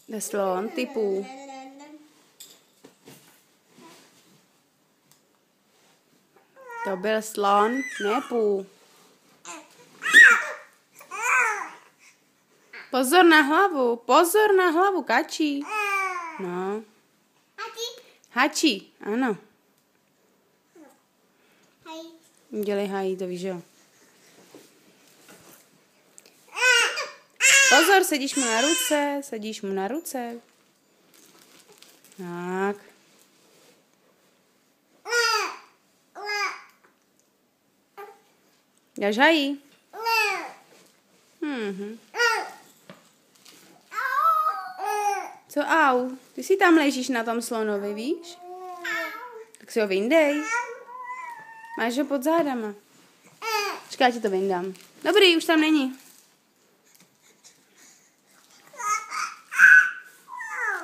Jde slon typu. To byl slon, ne pů. Pozor na hlavu, kačí. No. Hačí, ano. Dělej hají, to víš, jo. Pozor, sedíš mu na ruce. Tak. Dáš hají? Co au? Ty si tam ležíš na tom slonovi, víš? Tak si ho vyndej. Máš ho pod zádama. Počkej, já ti to vyndám. Dobrý, už tam není.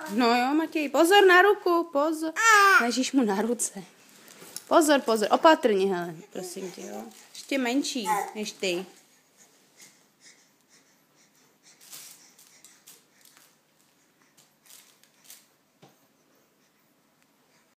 No jo, Matěj, pozor na ruku, pozor. Ležíš mu na ruce. Pozor, opatrně, hele, prosím tě, jo. Ještě menší než ty.